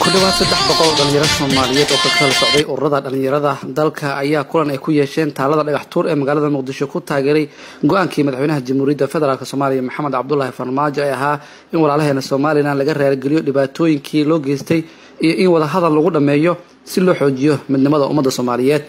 kudhawaad 300 dhalinyaro Soomaaliyeed oo ka kala socday ururada dhalinyarada dalka ayaa kulan ay ku yeesheen taalada dhagax tuur ee magaalada Muqdisho ku taageeray go'aankii madaxweynaha Jamhuuriyadda Federaalka Soomaaliya Maxamed Cabdullaahi Farmaajo ee ahaa in walaalaheena Soomaaliland laga reergeliyo dhibaatooyinkii loo geystay iyo in wada hadal lagu dhameeyo si loo xoojiyo midnimada ummadda Soomaaliyeed.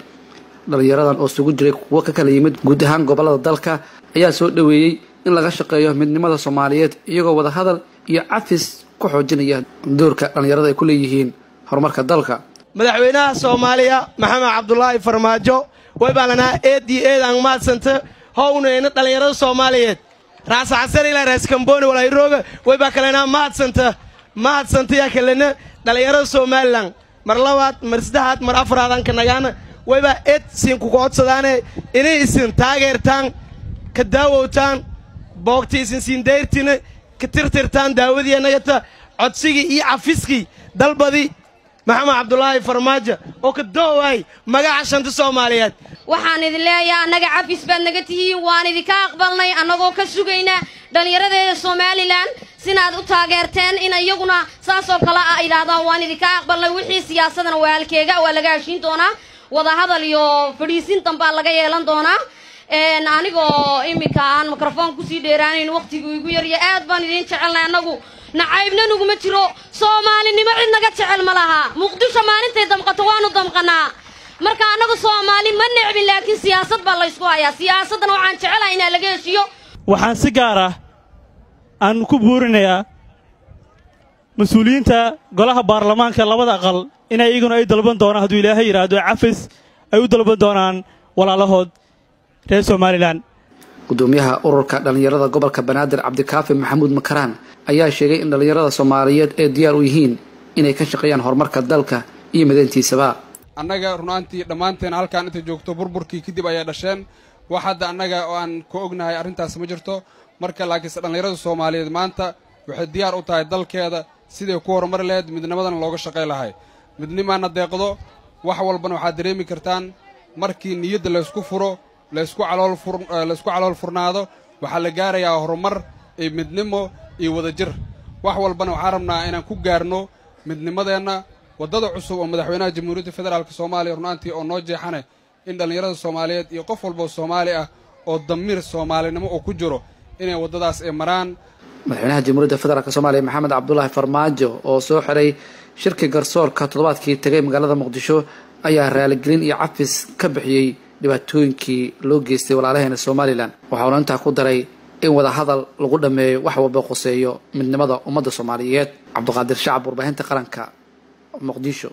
dhalinyaradan oo sugu jiray kuwa ka kala yimid guud ahaan gobolada dalka ayaa soo dhaweeyay in laga shaqeeyo midnimada Soomaaliyeed iyagoo wada hadal iyo cafis ku xoojinaya doorka dhalinyarada ay ku leeyihiin horumarka dalka. madaxweynaha Soomaaliya Maxamed Cabdullaahi Farmaajo way baalanaa eed aan maadsanta howneena dhalinyarada Soomaaliyeed raas xasan ila raas Kamboni wala irooga way baa kalena maadsanta ya kalena dhalinyarada Soomaaliland mar labaad mar saddexaad mar afraad aan ka nagaana way baa eed siin ku codsadaane inay isin taageertaan ka daawowtaan boogtiisin siin deyrtina ka tirtirtaan daawadeenayata codsigii iyo cafiskii dalbadi Maxamed Cabdullaahi Farmaajo oo ka dooway magaca shanta Soomaaliyeed. waxaan idin leeyahay anaga cafis baad naga tihiin waan idinka aqbalnay anagoo ka sugayna dhalinyaradeeda Soomaaliland sinaad u taageerteen in iyaguna saas oo kala ah ilaahdaan waan idinka aqbalnay wixii siyaasadana walaalkeega waa laga heshiin doonaa wada hadal iyo fadhiisin dambaa laga yeelan doonaa anigoo imika aan mikrofon ku sii dheeraanayn waqtigu igu yar iyo aad baan idin jecelnay anagu nacaybna nuguma jiro Soomaalinimo cid naga jecel ma laha Muqdisho maalintay damqato waanu damqanaa marka anagu Soomaali ma necbin laakiin siyaasad baa la isku hayaa siyaasadana waxaan jecelahay in laga heshiyo. waxaan si gaar ah aan ku buurinayaa mas'uuliyiinta golaha baarlamaanka labada aqal inay iyaguna ay dalban doonaan hadduu Ilaahay yiraahdo cafis ay u dalban doonaan walaalahood reer Soomaaliland. gudoomiyaha ururka dhalinyarada gobolka Banaadir Cabdikaafi Maxamuud Makaraan ayaa sheegay in dhalinyarada Soomaaliyeed ay diyaar u yihiin inay ka shaqeeyaan horumarka dalka iyo mideyntiisaba. annaga runaantii dhammaanteen halkaan inta joogto burburkii kadib ayaa dhasheen wax hadda annaga oo aan ku ognahay arrintaas ma jirto marka laakiin dhalinyarada Soomaaliyeed maanta waxay diyaar u tahay dalkeeda sidii ku horumar lahayd midnimadana looga shaqeey lahay midnimana deeqdo wax walbana waxa dareemi kartaan markii niyadda la isku furo la isku calool furnaado waxa la gaarayaa horumar iyo midnimo iyo wadajir wax walbana waxa rabnaa inaan ku gaarno midnimadeena wadada cusub oo madaxweynaha Jamhuuriyadda Federaalka Soomaaliya runaantii oo noo jeexane in dhalinyarada Soomaaliyeed iyo qof walba Soomaali ah oo damiir Soomaalinimo oo ku jiro inay wadadaas ay maraan. madaxweynaha Jamhuuriyadda Federaalka Soomaaliya Maxamed Cabdullaahi Farmaajo oo soo xiray shirki garsoorka toddobaadkii tagay magaalada Muqdisho ayaa raaligelin iyo cafis ka bixiyay dhibaatooyinkii loo geystay walaalaheena Soomaaliland waxaana intaa ku daray in wada hadal lagu dhameeyo wax walba qoseeyo midnimada ummadda Soomaaliyeed. Cabduqaadir Shacab warbaahinta qaranka Muqdisho.